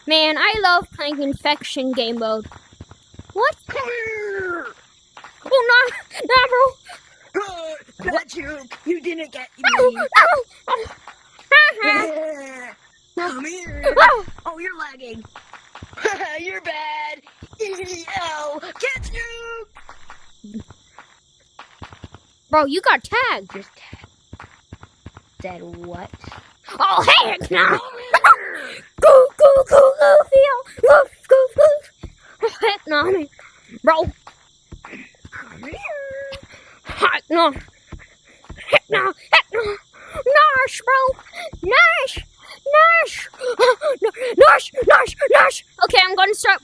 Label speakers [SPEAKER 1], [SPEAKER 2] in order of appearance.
[SPEAKER 1] Man, I love playing Infection game mode. What?
[SPEAKER 2] Come here!
[SPEAKER 1] Oh, no, bro.
[SPEAKER 2] Got you! You didn't get
[SPEAKER 1] No,
[SPEAKER 2] me!
[SPEAKER 1] no.
[SPEAKER 2] Come here!
[SPEAKER 1] Oh,
[SPEAKER 2] Oh, you're lagging! You're bad! Ow! Get you!
[SPEAKER 1] bro, you got tagged.
[SPEAKER 2] Just said what?
[SPEAKER 1] Oh, heck no.
[SPEAKER 2] Come here!
[SPEAKER 1] Go, Goofy. Goof. Oh, heck no, man. Bro.
[SPEAKER 2] Come here!
[SPEAKER 1] Heck no. Nash, bro. Nash. Okay, I'm going to start